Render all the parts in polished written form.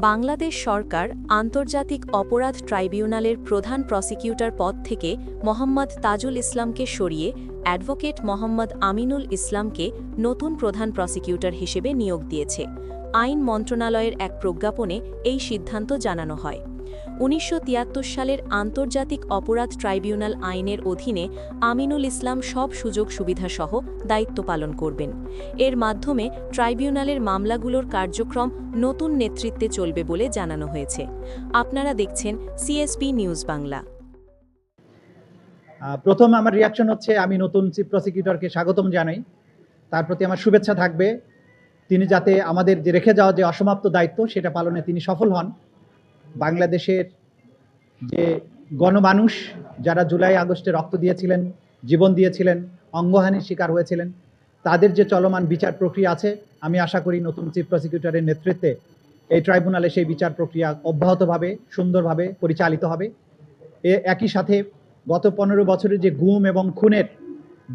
বাংলাদেশ সরকার আন্তর্জাতিক অপরাধ ট্রাইব্যুনালের প্রধান প্রসিকিউটর পদ থেকে মোহাম্মদ তাজুল ইসলামকে সরিয়ে অ্যাডভোকেট মোহাম্মদ আমিনুল ইসলামকে নতুন প্রধান প্রসিকিউটর হিসেবে নিয়োগ দিয়েছে। আইন মন্ত্রণালয়ের এক প্রজ্ঞাপনে এই সিদ্ধান্ত জানানো হয়। ১৯৭৩ সালের আন্তর্জাতিক অপরাধ ট্রাইব্যুনাল আইনের অধীনে আমিনুল ইসলাম সব সুযোগ সুবিধাসহ দায়িত্ব পালন করবেন। এর মাধ্যমে ট্রাইব্যুনালের মামলাগুলোর কার্যক্রম নতুন নেতৃত্বে চলবে বলে জানানো হয়েছে। আপনারা দেখছেন সিএসবি নিউজ বাংলা। প্রথম আমার রিয়াকশন হচ্ছে, আমি নতুন চিফ প্রসিকিউটরকে স্বাগতম জানাই। তার প্রতি আমার শুভেচ্ছা থাকবে। তিনি যাতে আমাদের যে রেখে যাওয়া যে অসমাপ্ত দায়িত্ব সেটা পালনে তিনি সফল হন। বাংলাদেশের যে গণমানুষ যারা জুলাই আগস্টে রক্ত দিয়েছিলেন, জীবন দিয়েছিলেন, অঙ্গহানির শিকার হয়েছিলেন, তাদের যে চলমান বিচার প্রক্রিয়া আছে, আমি আশা করি নতুন চিফ প্রসিকিউটরের নেতৃত্বে এই ট্রাইব্যুনালে সেই বিচার প্রক্রিয়া অব্যাহতভাবে সুন্দরভাবে পরিচালিত হবে। একই সাথে গত ১৫ বছরের যে গুম এবং খুনের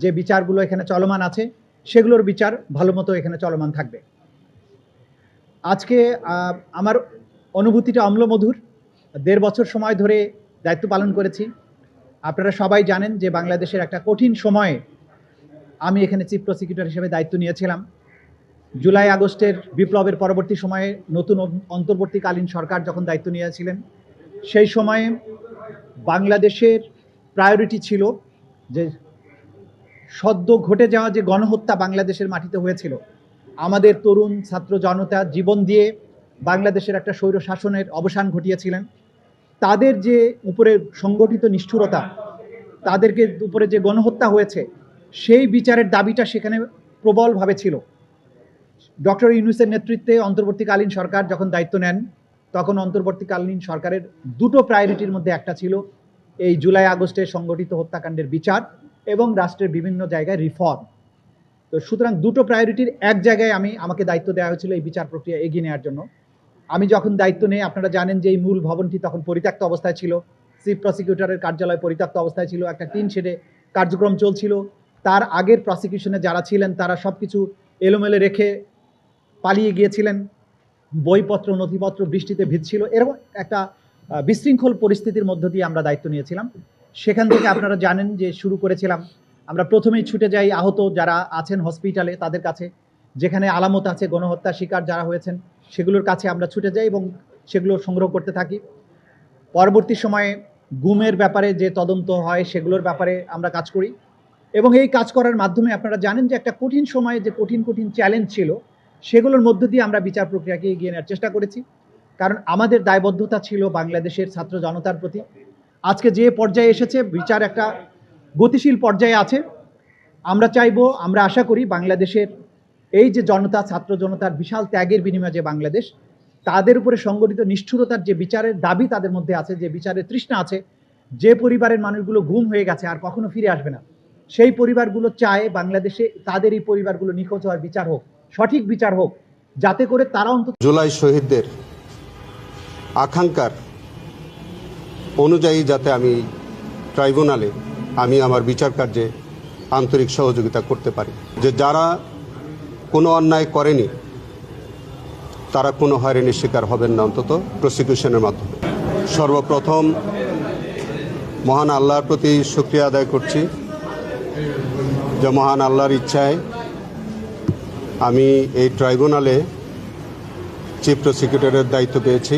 যে বিচারগুলো এখানে চলমান আছে, সেগুলোর বিচার ভালো মতো এখানে চলমান থাকবে। আজকে আমার অনুভূতিটা অম্লমধুর। ১.৫ বছর সময় ধরে দায়িত্ব পালন করেছি। আপনারা সবাই জানেন যে বাংলাদেশের একটা কঠিন সময়ে আমি এখানে চিফ প্রসিকিউটর হিসেবে দায়িত্ব নিয়েছিলাম। জুলাই আগস্টের বিপ্লবের পরবর্তী সময়ে নতুন অন্তর্বর্তীকালীন সরকার যখন দায়িত্ব নিয়েছিলেন, সেই সময়ে বাংলাদেশের প্রায়োরিটি ছিল যে সদ্য ঘটে যাওয়া যে গণহত্যা বাংলাদেশের মাটিতে হয়েছিল, আমাদের তরুণ ছাত্র জনতা জীবন দিয়ে বাংলাদেশের একটা স্বৈর শাসনের অবসান ঘটিয়েছিলেন। তাদের যে উপরে সংগঠিত নিষ্ঠুরতা, তাদেরকে উপরে যে গণহত্যা হয়েছে, সেই বিচারের দাবিটা সেখানে প্রবলভাবে ছিল। ডক্টর ইউনূসের নেতৃত্বে অন্তর্বর্তীকালীন সরকার যখন দায়িত্ব নেন, তখন অন্তর্বর্তীকালীন সরকারের দুটো প্রায়োরিটির মধ্যে একটা ছিল এই জুলাই আগস্টের সংগঠিত হত্যাকাণ্ডের বিচার এবং রাষ্ট্রের বিভিন্ন জায়গায় রিফর্ম। তো সুতরাং দুটো প্রায়োরিটির এক জায়গায় আমাকে দায়িত্ব দেওয়া হয়েছিল এই বিচার প্রক্রিয়া এগিয়ে নেওয়ার জন্য। আমি যখন দায়িত্ব নেই, আপনারা জানেন যে এই মূল ভবনটি তখন পরিত্যক্ত অবস্থায় ছিল। চিফ প্রসিকিউটরের কার্যালয় পরিত্যক্ত অবস্থায় ছিল, একটা টিন শেডে কার্যক্রম চলছিল। তার আগের প্রসিকিউশনে যারা ছিলেন তারা সব কিছু এলোমেলো রেখে পালিয়ে গিয়েছিলেন। বইপত্র নথিপত্র বৃষ্টিতে ভিজছিল। এরকম একটা বিশৃঙ্খল পরিস্থিতির মধ্য দিয়ে আমরা দায়িত্ব নিয়েছিলাম। সেখান থেকে আপনারা জানেন যে শুরু করেছিলাম, আমরা প্রথমেই ছুটে যাই আহত যারা আছেন হসপিটালে তাদের কাছে, যেখানে আলামত আছে গণহত্যার শিকার যারা হয়েছেন সেগুলোর কাছে আমরা ছুটে যাই এবং সেগুলো সংগ্রহ করতে থাকি। পরবর্তী সময়ে গুমের ব্যাপারে যে তদন্ত হয় সেগুলোর ব্যাপারে আমরা কাজ করি এবং এই কাজ করার মাধ্যমে আপনারা জানেন যে একটা কঠিন সময়ে যে কঠিন চ্যালেঞ্জ ছিল, সেগুলোর মধ্য দিয়ে আমরা বিচার প্রক্রিয়াকে এগিয়ে নেওয়ার চেষ্টা করেছি। কারণ আমাদের দায়বদ্ধতা ছিল বাংলাদেশের ছাত্র জনতার প্রতি। আজকে যে পর্যায়ে এসেছে, বিচার একটা গতিশীল পর্যায়ে আছে। আমরা চাইবো, আমরা আশা করি বাংলাদেশের এই যে জনতা, ছাত্র জনতার বিশাল ত্যাগের বিনিময়ে যে বাংলাদেশ, তাদের উপরে সংগঠিত নিষ্ঠুরতার যে বিচারের দাবি তাদের মধ্যে আছে, যে বিচারের তৃষ্ণা আছে, যে পরিবারের মানুষগুলো গুম হয়ে গেছে আর কখনো ফিরে আসবে না, সেই পরিবারগুলো চায় বাংলাদেশে তাদের এই পরিবারগুলো নিখোঁজ হওয়ার বিচার হোক, সঠিক বিচার হোক, যাতে করে তারা অন্তত জুলাই শহীদদের আকাঙ্ক্ষার অনুযায়ী যাতে আমি ট্রাইব্যুনালে আমার বিচার কার্যে আন্তরিক সহযোগিতা করতে পারি। যে যারা কোনো অন্যায় করেনি তারা কোনো হয়রানির শিকার হবেন না, অন্তত প্রসিকিউশনের মাধ্যমে। সর্বপ্রথম মহান আল্লাহর প্রতি শুকরিয়া আদায় করছি যে মহান আল্লাহর ইচ্ছায় আমি এই ট্রাইব্যুনালে চিফ প্রসিকিউটরের দায়িত্ব পেয়েছি।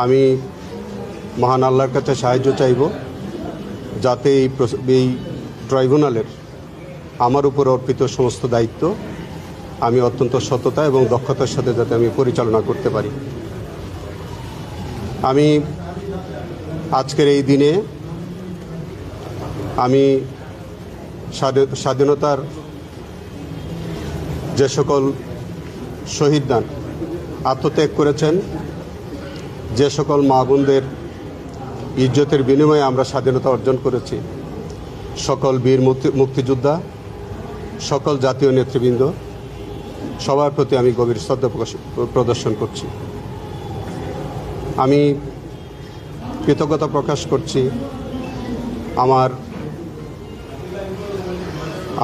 আমি মহান আল্লাহর কাছে সাহায্য চাইব যাতে এই ট্রাইব্যুনালের আমার উপর অর্পিত সমস্ত দায়িত্ব আমি অত্যন্ত সততা এবং দক্ষতার সাথে যাতে আমি পরিচালনা করতে পারি। আমি আজকের এই দিনে আমি স্বাধীনতার যে সকল শহীদগণ আত্মত্যাগ করেছেন, যে সকল মা বোনদের ইজ্জতের বিনিময়ে আমরা স্বাধীনতা অর্জন করেছি, সকল বীর মুক্তিযোদ্ধা, সকল জাতীয় নেতৃবৃন্দ, সবার প্রতি আমি গভীর শ্রদ্ধা প্রদর্শন করছি। আমি কৃতজ্ঞতা প্রকাশ করছি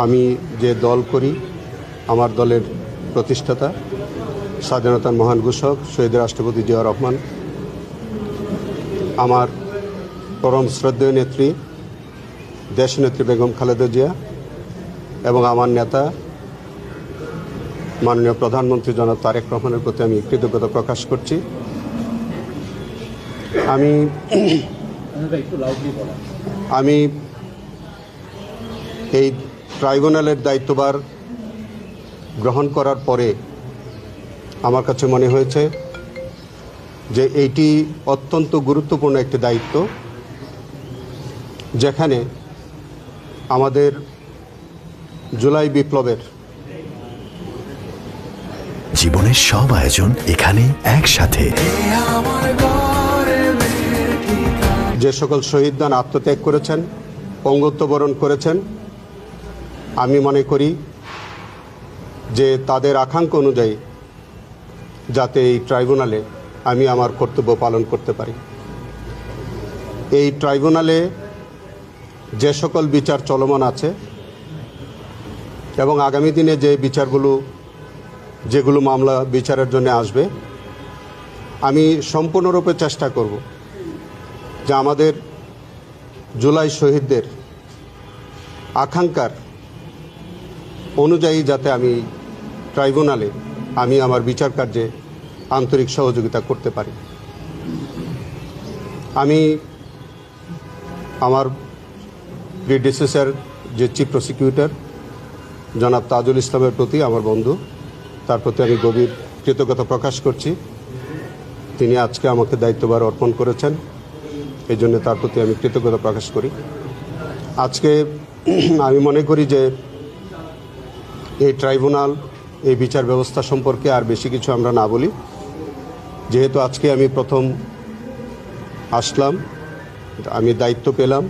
আমি যে দল করি, আমার দলের প্রতিষ্ঠাতা স্বাধীনতার মহান ঘোষক শহীদ রাষ্ট্রপতি জিয়াউর রহমান, আমার পরম শ্রদ্ধেয় নেত্রী দেশনেত্রী বেগম খালেদা জিয়া এবং আমার নেতা মাননীয় প্রধানমন্ত্রী জনাব তারেক রহমানের প্রতি আমি কৃতজ্ঞতা প্রকাশ করছি। আমি এই ট্রাইব্যুনালের দায়িত্বভার গ্রহণ করার পরে আমার কাছে মনে হয়েছে যে এইটি অত্যন্ত গুরুত্বপূর্ণ একটি দায়িত্ব, যেখানে আমাদের জুলাই বিপ্লবের জীবনের সব আয়োজন এখানে একসাথে। যে সকল শহীদগণ আত্মত্যাগ করেছেন, অঙ্গত্ব বরণ করেছেন, আমি মনে করি যে তাদের আকাঙ্ক্ষা অনুযায়ী যাতে এই ট্রাইব্যুনালে আমি আমার কর্তব্য পালন করতে পারি। এই ট্রাইব্যুনালে যে সকল বিচার চলমান আছে এবং আগামী দিনে যে যেগুলো মামলা বিচারের জন্য আসবে, আমি সম্পূর্ণরূপে চেষ্টা করব যে আমাদের জুলাই শহীদদের আকাঙ্ক্ষার অনুযায়ী যাতে আমি ট্রাইব্যুনালে আমি আমার বিচার কার্যে আন্তরিক সহযোগিতা করতে পারি। আমি আমার প্রিডিসেসর যে চিফ প্রসিকিউটর জনাব তাজুল ইসলামের প্রতি, আমার বন্ধু, তার প্রতি আমি গভীর কৃতজ্ঞতা প্রকাশ করছি। তিনি আজকে আমাকে দায়িত্বভার অর্পণ করেছেন, এই জন্য তার প্রতি আমি কৃতজ্ঞতা প্রকাশ করি। আজকে আমি মনে করি যে এই ট্রাইব্যুনাল, এই বিচার ব্যবস্থা সম্পর্কে আর বেশি কিছু আমরা না বলি, যেহেতু আজকে আমি প্রথম আসলাম, আমি দায়িত্ব পেলাম,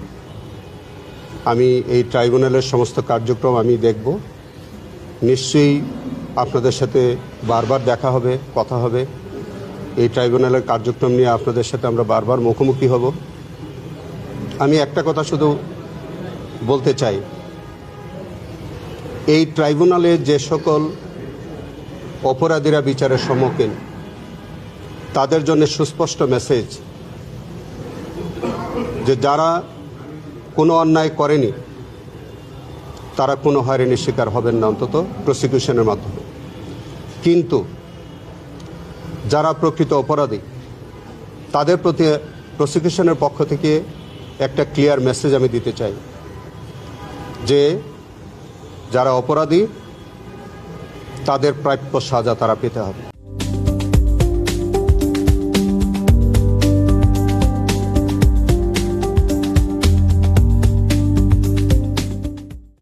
আমি এই ট্রাইব্যুনালের সমস্ত কার্যক্রম আমি দেখব। নিশ্চয়ই আপনাদের সাথে বারবার দেখা হবে, কথা হবে। এই ট্রাইব্যুনালের কার্যক্রম নিয়ে আপনাদের সাথে আমরা বারবার মুখোমুখি হব। আমি একটা কথা শুধু বলতে চাই, এই ট্রাইব্যুনালে যে সকল অপরাধীরা বিচারের সম্মুখীন, তাদের জন্য সুস্পষ্ট মেসেজ যে যারা কোনো অন্যায় করেনি তারা কোনো হয়রানির শিকার হবেন না, অন্তত প্রসিকিউশনের মাধ্যমে। কিন্তু যারা প্রকৃত অপরাধী, তাদের প্রতি প্রসিকিউশনের পক্ষ থেকে একটা ক্লিয়ার মেসেজ আমি দিতে চাই যে যারা অপরাধী তাদের প্রাপ্য সাজা তারা পেতে হবে।